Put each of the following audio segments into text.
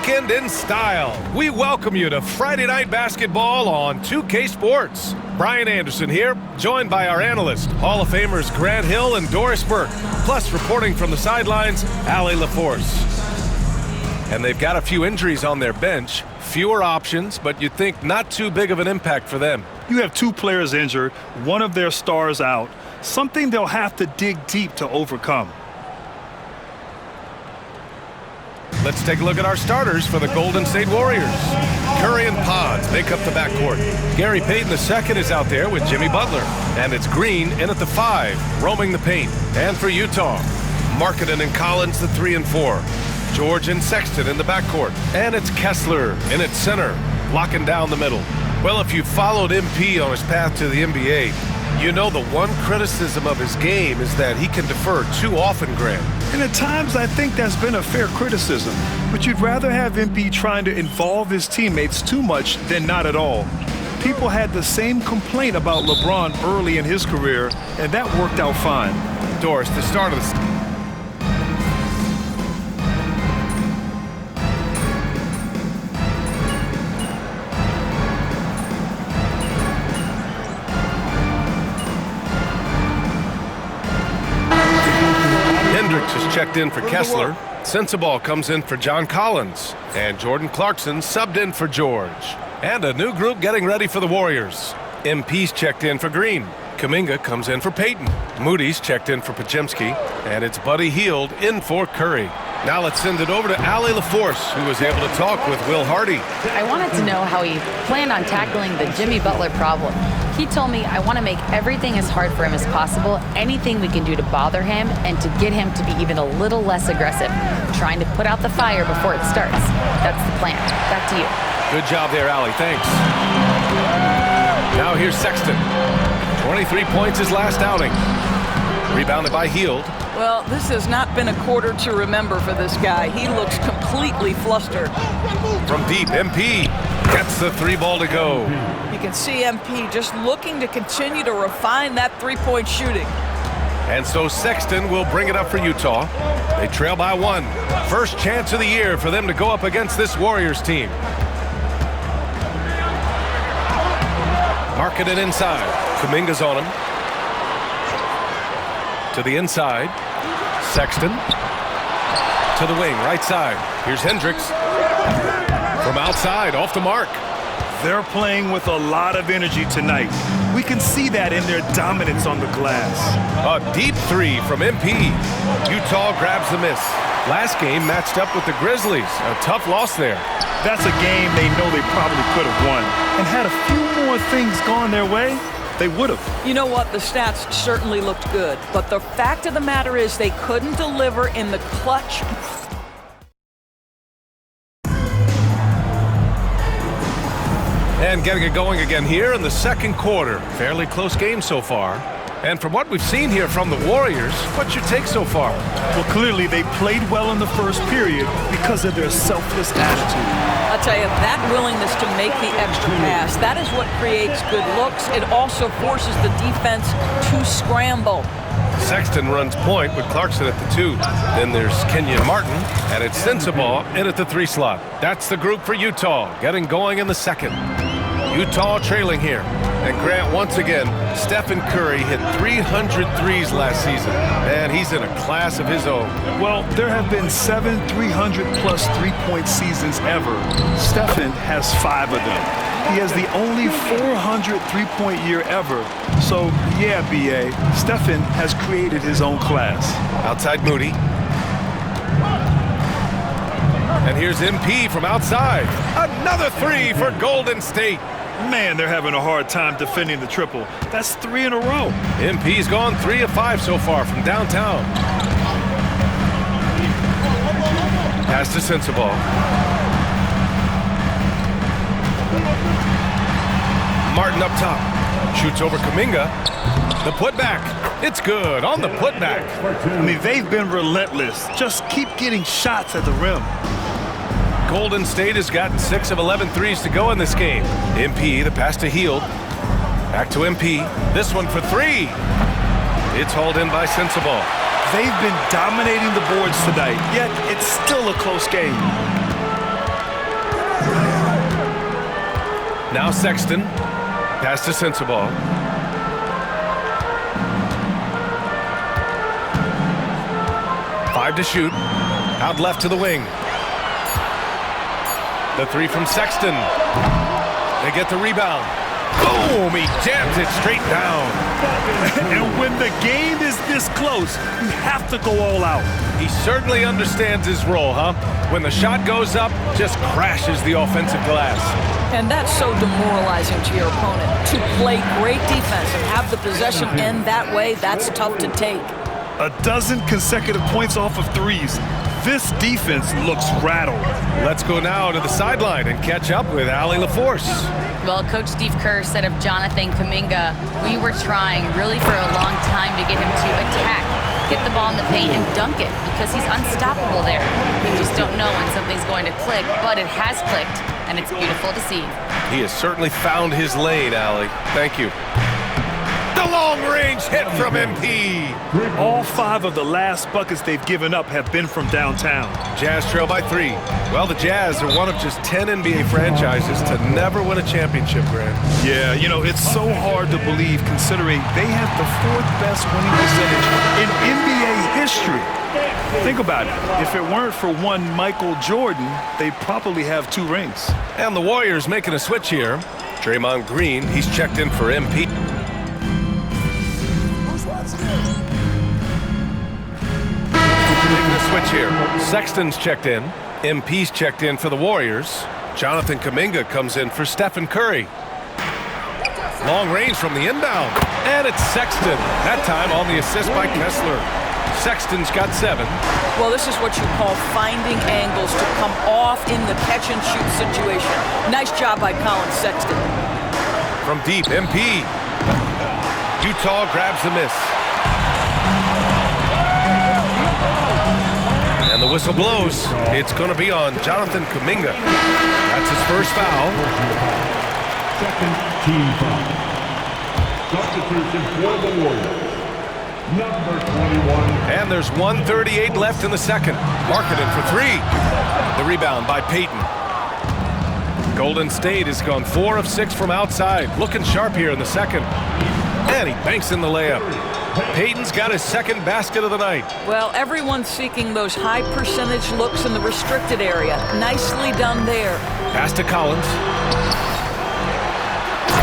weekend in style. We welcome you to Friday Night Basketball on 2K Sports. Brian Anderson here, joined by our analysts, Hall of Famers Grant Hill and Doris Burke, plus reporting from the sidelines, Allie LaForce. And they've got a few injuries on their bench, fewer options, but you'd think not too big of an impact for them. You have two players injured, one of their stars out, something they'll have to dig deep to overcome. Let's take a look at our starters for the Golden State Warriors. Curry and Pods make up the backcourt. Gary Payton II is out there with Jimmy Butler. And it's Green in at the 5, roaming the paint. And for Utah, Markkanen and Collins the 3 and 4. George and Sexton in the backcourt. And it's Kessler in at center, locking down the middle. Well, if you followed MP on his path to the NBA, you know the one criticism of his game is that he can defer too often, Grant. And at times I think that's been a fair criticism, but you'd rather have MP trying to involve his teammates too much than not at all. People had the same complaint about LeBron early in his career, and that worked out fine. Doris, the start of the... Hendricks is checked in for Kessler. Sensabaugh comes in for John Collins. And Jordan Clarkson subbed in for George. And a new group getting ready for the Warriors. MP's checked in for Green. Kuminga comes in for Payton. Moody's checked in for Podziemski. And it's Buddy Hield in for Curry. Now let's send it over to Allie LaForce, who was able to talk with Will Hardy. I wanted to know how he planned on tackling the Jimmy Butler problem. He told me, I want to make everything as hard for him as possible, anything we can do to bother him and to get him to be even a little less aggressive, trying to put out the fire before it starts. That's the plan. Back to you. Good job there, Allie. Thanks. Now here's Sexton. 23 points his last outing. Rebounded by Hield. Well, this has not been a quarter to remember for this guy. He looks completely flustered. From deep, MP gets the 3 ball to go. You can see MP just looking to continue to refine that three-point shooting. And so Sexton will bring it up for Utah. They trail by 1. First chance of the year for them to go up against this Warriors team. Marking it inside. Kuminga's on him. To the inside. Sexton. To the wing, right side. Here's Hendricks. From outside, off the mark. They're playing with a lot of energy tonight. We can see that in their dominance on the glass. A deep 3 from MP. Utah grabs the miss. Last game matched up with the Grizzlies. A tough loss there. That's a game they know they probably could have won. And had a few more things gone their way, they would have. You know what? The stats certainly looked good. But the fact of the matter is they couldn't deliver in the clutch. And getting it going again here in the second quarter. Fairly close game so far. And from what we've seen here from the Warriors, what's your take so far? Well, clearly they played well in the first period because of their selfless attitude. I'll tell you, that willingness to make the extra pass, that is what creates good looks. It also forces the defense to scramble. Sexton runs point with Clarkson at the 2. Then there's Kenyon Martin, and it's Sensabaugh in at the 3 slot. That's the group for Utah, getting going in the second. Utah trailing here. And Grant, once again, Stephen Curry hit 300 threes last season, and he's in a class of his own. Well, there have been 7 300-plus three-point seasons ever. Stephen has 5 of them. He has the only 400 three-point year ever. So, yeah, B.A., Stephen has created his own class. Outside Moody. And here's MP from outside. Another 3 for Golden State. Man, they're having a hard time defending the triple. That's 3 in a row. MP's gone 3 of 5 so far from downtown. Pass to Sensabaugh. Martin up top. Shoots over Kuminga. The putback. It's good on the putback. I mean, they've been relentless. Just keep getting shots at the rim. Golden State has gotten 6 of 11 threes to go in this game. MP, the pass to Hield. Back to MP. This one for 3. It's hauled in by Sensabaugh. They've been dominating the boards tonight, yet it's still a close game. Now Sexton. Pass to Sensabaugh. Five to shoot. Out left to the wing. The three from Sexton. They get the rebound. Boom! He jams it straight down. And when the game is this close, you have to go all out. He certainly understands his role, huh? When the shot goes up, just crashes the offensive glass. And that's so demoralizing to your opponent. To play great defense and have the possession end that way, that's tough to take. A dozen consecutive points off of threes. This defense looks rattled. Let's go now to the sideline and catch up with Allie LaForce. Well, Coach Steve Kerr said of Jonathan Kuminga, we were trying really for a long time to get him to attack, get the ball in the paint and dunk it because he's unstoppable there. You just don't know when something's going to click, but it has clicked, and it's beautiful to see. He has certainly found his lane, Allie. Thank you. The long-range hit from MP. All 5 of the last buckets they've given up have been from downtown. Jazz trail by 3. Well, the Jazz are one of just 10 NBA franchises to never win a championship, Grant. Yeah, you know, it's so hard to believe considering they have the 4th best winning percentage in NBA history. Think about it. If it weren't for one Michael Jordan, they'd probably have 2 rings. And the Warriors making a switch here. Draymond Green, he's checked in for MP. Making a switch here. Sexton's checked in. MP's checked in for the Warriors. Jonathan Kuminga comes in for Stephen Curry. Long range from the inbound. And it's Sexton. That time on the assist by Kessler. Sexton's got 7. Well, this is what you call finding angles to come off in the catch-and-shoot situation. Nice job by Colin Sexton. From deep, MP. Utah grabs the miss. And the whistle blows. It's going to be on Jonathan Kuminga. That's his first foul. Second team foul. Substitution for the Warriors. Number 21. And there's 1:38 left in the second. Markkanen for 3. The rebound by Payton. Golden State has gone 4 of 6 from outside. Looking sharp here in the second. And he banks in the layup. Payton's got his second basket of the night. Well, everyone's seeking those high percentage looks in the restricted area. Nicely done there. Pass to Collins.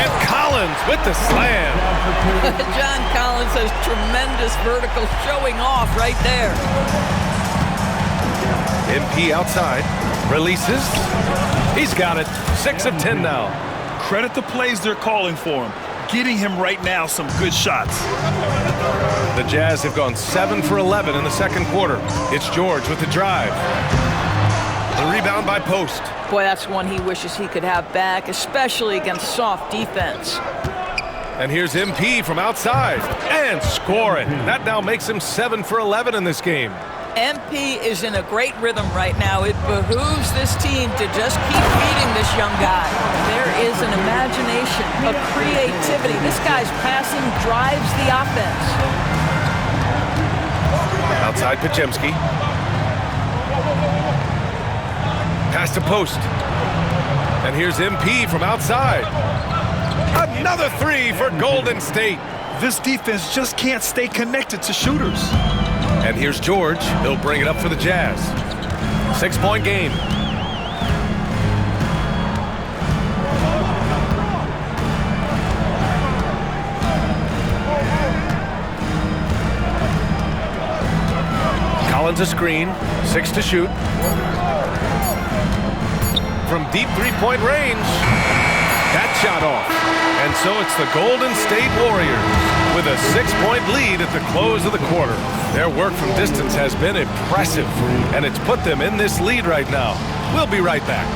And Collins with the slam. John Collins has tremendous vertical showing off right there. MP outside. Releases. He's got it. 6 of 10 now. Credit the plays they're calling for him. Getting him right now some good shots. The Jazz have gone 7 for 11 in the second quarter. It's George with the drive. The rebound by Post. Boy, that's one he wishes he could have back, especially against soft defense. And here's MP from outside. And scoring. That now makes him 7 for 11 in this game. MP is in a great rhythm right now. It behooves this team to just keep feeding this young guy. There is an imagination, a creativity. This guy's passing drives the offense. Outside Podziemski. Pass to Post. And here's MP from outside. Another 3 for Golden State. This defense just can't stay connected to shooters. And here's George. He'll bring it up for the Jazz. 6-point game. Collins a screen. 6 to shoot. From deep 3-point range. That shot off. And so it's the Golden State Warriors with a 6-point lead at the close of the quarter. Their work from distance has been impressive, and it's put them in this lead right now. We'll be right back.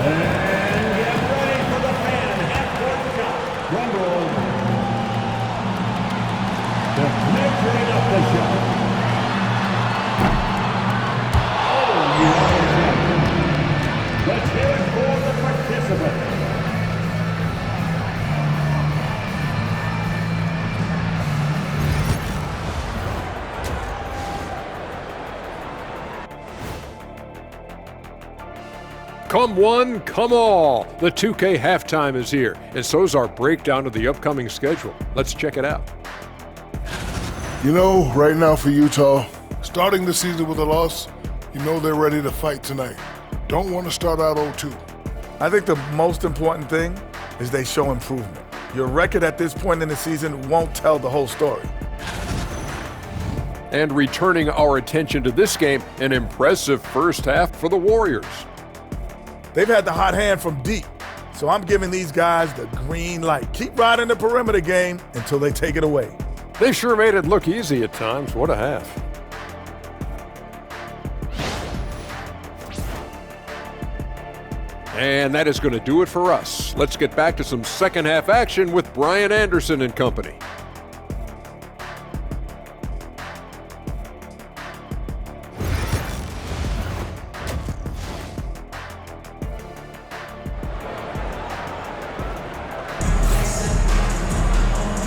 And get ready for the fan half-court shot. Drum roll. The Knicks bring up the shot. Let's hear it for the participants. Come one, come all. The 2K halftime is here, and so's our breakdown of the upcoming schedule. Let's check it out. You know, right now for Utah, starting the season with a loss, you know they're ready to fight tonight. Don't want to start out 0-2. I think the most important thing is they show improvement. Your record at this point in the season won't tell the whole story. And returning our attention to this game, an impressive first half for the Warriors. They've had the hot hand from deep, so I'm giving these guys the green light. Keep riding the perimeter game until they take it away. They sure made it look easy at times. What a half. And that is going to do it for us. Let's get back to some second half action with Brian Anderson and company.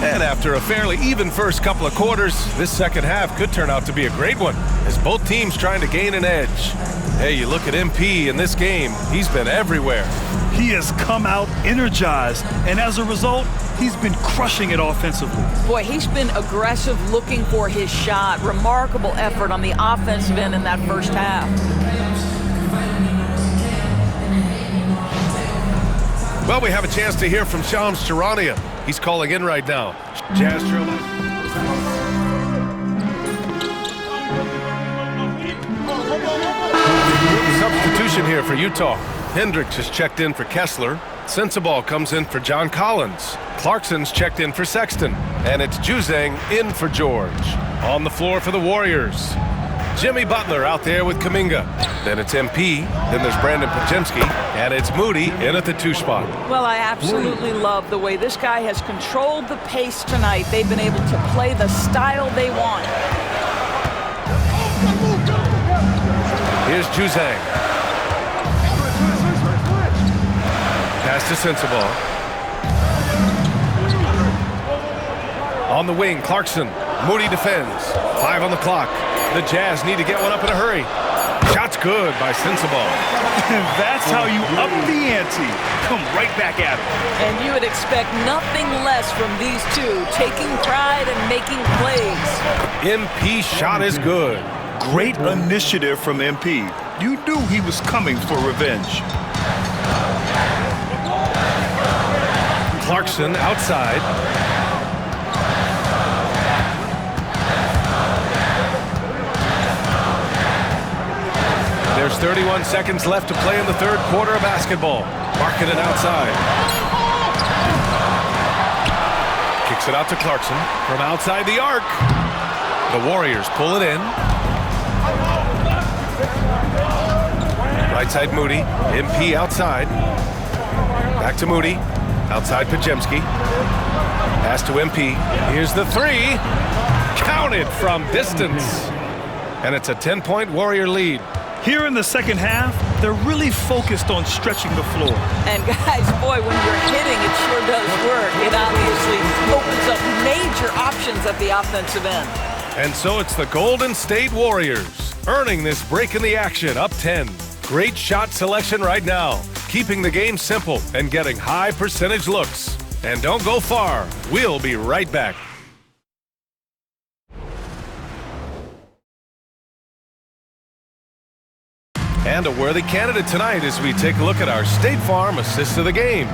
And after a fairly even first couple of quarters, this second half could turn out to be a great one, as both teams trying to gain an edge. Hey, you look at MP in this game, he's been everywhere. He has come out energized, and as a result, he's been crushing it offensively. Boy, he's been aggressive looking for his shot. Remarkable effort on the offensive end in that first half. Well, we have a chance to hear from Shams Charania. He's calling in right now. Jazz substitution here for Utah. Hendricks has checked in for Kessler. Sensabaugh comes in for John Collins. Clarkson's checked in for Sexton. And it's Juzang in for George. On the floor for the Warriors, Jimmy Butler out there with Kuminga. Then it's MP. Then there's Brandon Podziemski. And it's Moody in at the 2 spot. Well, I absolutely love the way this guy has controlled the pace tonight. They've been able to play the style they want. Here's Juzang. Pass to Sensabaugh. On the wing, Clarkson. Moody defends. 5 on the clock. The Jazz need to get one up in a hurry. Shot's good by Sensabaugh. And that's how you up the ante. Come right back at him. And you would expect nothing less from these two, taking pride and making plays. MP shot is good. Great initiative from MP. You knew he was coming for revenge. Clarkson outside. There's 31 seconds left to play in the third quarter of basketball. Marking it outside. Kicks it out to Clarkson from outside the arc. The Warriors pull it in. Right side Moody. MP outside. Back to Moody. Outside Podziemski. Pass to MP. Here's the 3. Counted from distance. And it's a 10-point Warrior lead. Here in the second half, they're really focused on stretching the floor. And guys, boy, when you're hitting, it sure does work. It obviously opens up major options at the offensive end. And so it's the Golden State Warriors earning this break in the action, up 10. Great shot selection right now, keeping the game simple and getting high percentage looks. And don't go far. We'll be right back. And a worthy candidate tonight as we take a look at our State Farm assist of the game.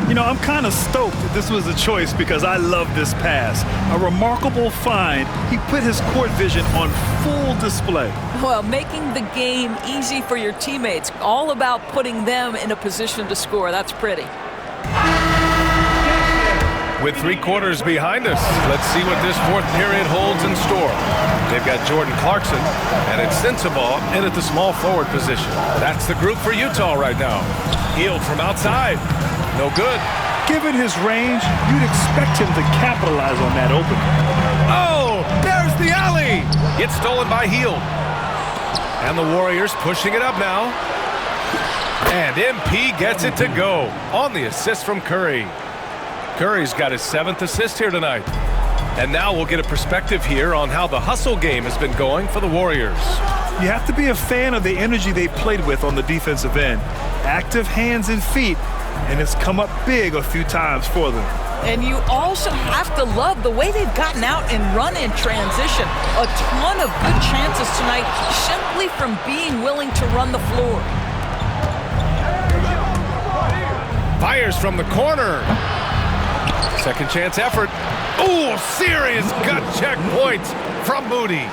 You know, I'm kind of stoked that this was a choice because I love this pass. A remarkable find. He put his court vision on full display. Well, making the game easy for your teammates, all about putting them in a position to score. That's pretty. With 3 quarters behind us, let's see what this fourth period holds in store. They've got Jordan Clarkson, and it's Sensabaugh in at the small forward position. That's the group for Utah right now. Hield from outside. No good. Given his range, you'd expect him to capitalize on that opening. Oh, there's the alley. It's stolen by Hield. And the Warriors pushing it up now. And MP gets it to go on the assist from Curry. Curry's got his 7th assist here tonight. And now we'll get a perspective here on how the hustle game has been going for the Warriors. You have to be a fan of the energy they played with on the defensive end. active hands and feet, and it's come up big a few times for them. And you also have to love the way they've gotten out and run in transition. A ton of good chances tonight simply from being willing to run the floor. Fires from the corner. Second chance effort. Ooh, serious gut check points from Moody.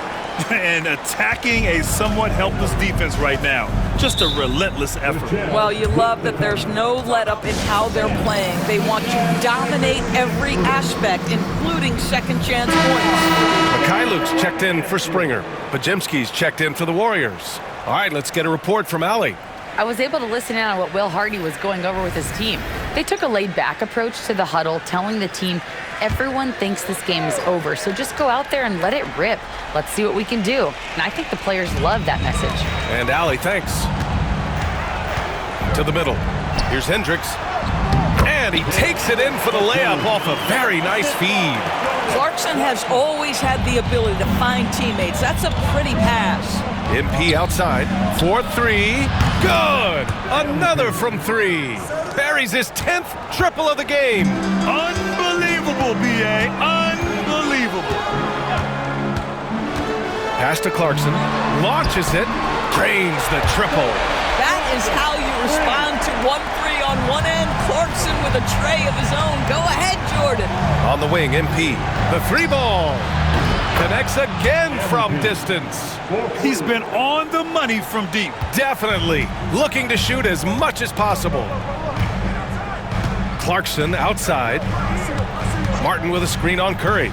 And attacking a somewhat helpless defense right now. Just a relentless effort. Well, you love that there's no let-up in how they're playing. They want to dominate every aspect, including second chance points. Mikhailuk's checked in for Springer. Pajemski's checked in for the Warriors. All right, let's get a report from Allie. I was able to listen in on what Will Hardy was going over with his team. They took a laid-back approach to the huddle, telling the team, everyone thinks this game is over, so just go out there and let it rip. Let's see what we can do. And I think the players love that message. And Allie, thanks. To the middle. Here's Hendricks. And he takes it in for the layup off a very nice feed. Clarkson has always had the ability to find teammates. That's a pretty pass. MP outside. 4-3. Good! Another from three. Buries his 10th triple of the game. Unbelievable, B.A. Unbelievable. Pass to Clarkson. Launches it. Drains the triple. That is how you respond to 1-3 on one end. Clarkson with a tray of his own. Go ahead, Jordan. On the wing, MP. The three ball. Connects again from distance. He's been on the money from deep. Definitely. Looking to shoot as much as possible. Clarkson outside. Martin with a screen on Curry.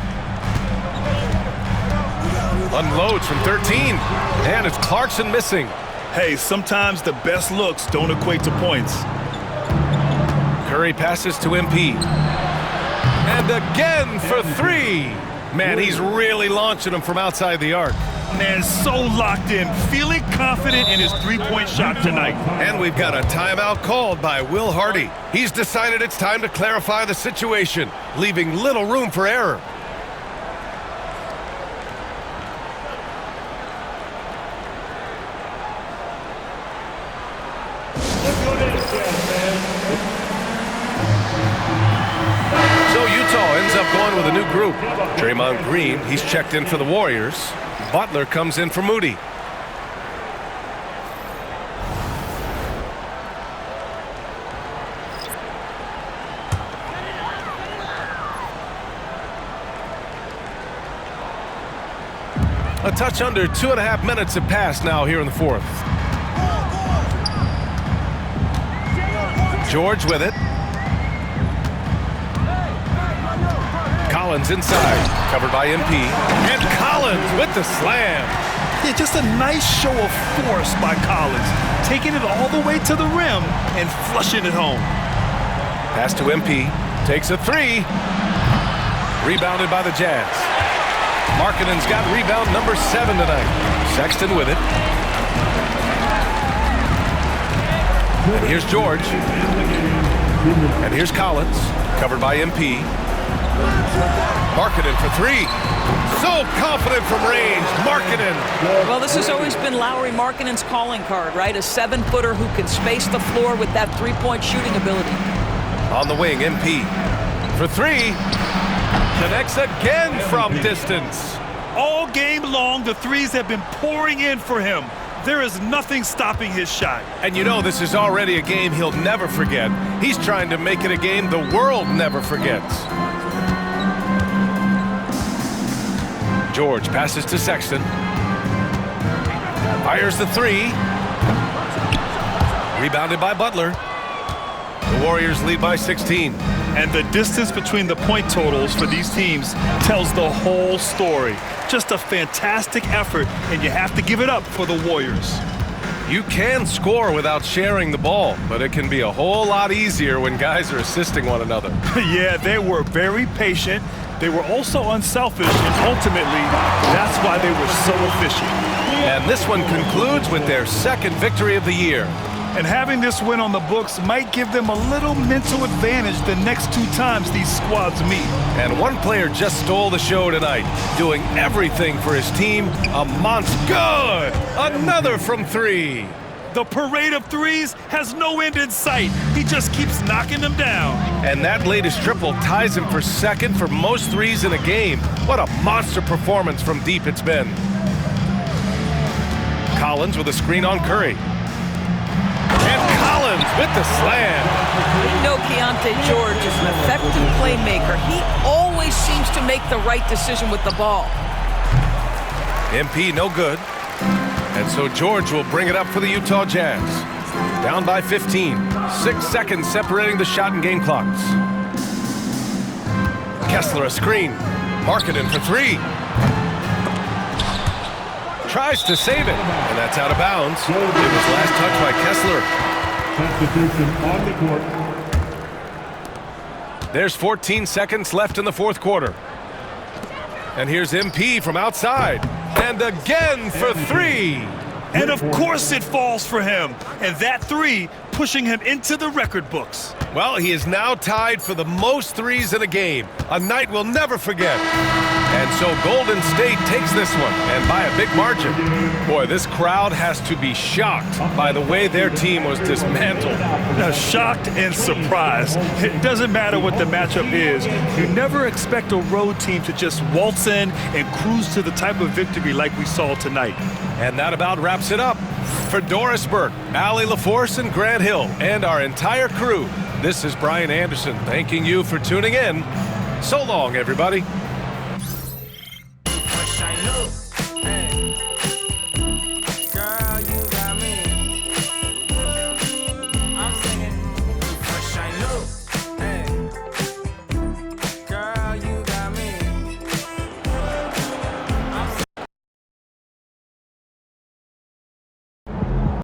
Unloads from 13. And it's Clarkson missing. Hey, sometimes the best looks don't equate to points. Curry passes to MP. And again for three. Man, he's really launching them from outside the arc. Man, so locked in, feeling confident in his three-point shot tonight. And we've got a timeout called by Will Hardy. He's decided it's time to clarify the situation, leaving little room for error. So Utah ends up going with a new group. Draymond Green, he's checked in for the Warriors. Butler comes in for Moody. A touch under 2.5 minutes have passed now here in the fourth. George with it. Collins inside, covered by MP. And Collins with the slam. Yeah, just a nice show of force by Collins, taking it all the way to the rim and flushing it home. Pass to MP, takes a three. Rebounded by the Jazz. Markkanen's got rebound number 7 tonight. Sexton with it. And here's George. And here's Collins, covered by MP. Markkanen for three. So confident from range. Markkanen. Well, this has always been Lauri Markkanen's calling card, right? A 7-footer who can space the floor with that three-point shooting ability. On the wing, MP. For three. Connects again from distance. All game long, the threes have been pouring in for him. There is nothing stopping his shot. And you know this is already a game he'll never forget. He's trying to make it a game the world never forgets. George passes to Sexton. Fires the three. Rebounded by Butler. The Warriors lead by 16. And the distance between the point totals for these teams tells the whole story. Just a fantastic effort, and you have to give it up for the Warriors. You can score without sharing the ball, but it can be a whole lot easier when guys are assisting one another. Yeah, they were very patient. They were also unselfish, and ultimately, that's why they were so efficient. And this one concludes with their second victory of the year. And having this win on the books might give them a little mental advantage the next 2 times these squads meet. And one player just stole the show tonight, doing everything for his team. A monster. Good! Another from three. The parade of threes has no end in sight. He just keeps knocking them down. And that latest triple ties him for second for most threes in a game. What a monster performance from deep it's been. Collins with a screen on Curry. And Collins with the slam. We know Keontae George is an effective playmaker. He always seems to make the right decision with the ball. MP no good. And so George will bring it up for the Utah Jazz. Down by 15. 6 seconds separating the shot and game clocks. Kessler a screen. Markkanen for three. Tries to save it. And that's out of bounds. It was last touch by Kessler. Substitution on the court. There's 14 seconds left in the fourth quarter. And here's MP from outside. And again for three. And of course it falls for him. And that three pushing him into the record books. Well, he is now tied for the most threes in a game. A night we'll never forget. And so Golden State takes this one, and by a big margin. Boy, this crowd has to be shocked by the way their team was dismantled. Shocked and surprised. It doesn't matter what the matchup is. You never expect a road team to just waltz in and cruise to the type of victory like we saw tonight. And that about wraps it up. For Doris Burke, Allie LaForce, and Grant Hill, and our entire crew, this is Brian Anderson thanking you for tuning in. So long, everybody.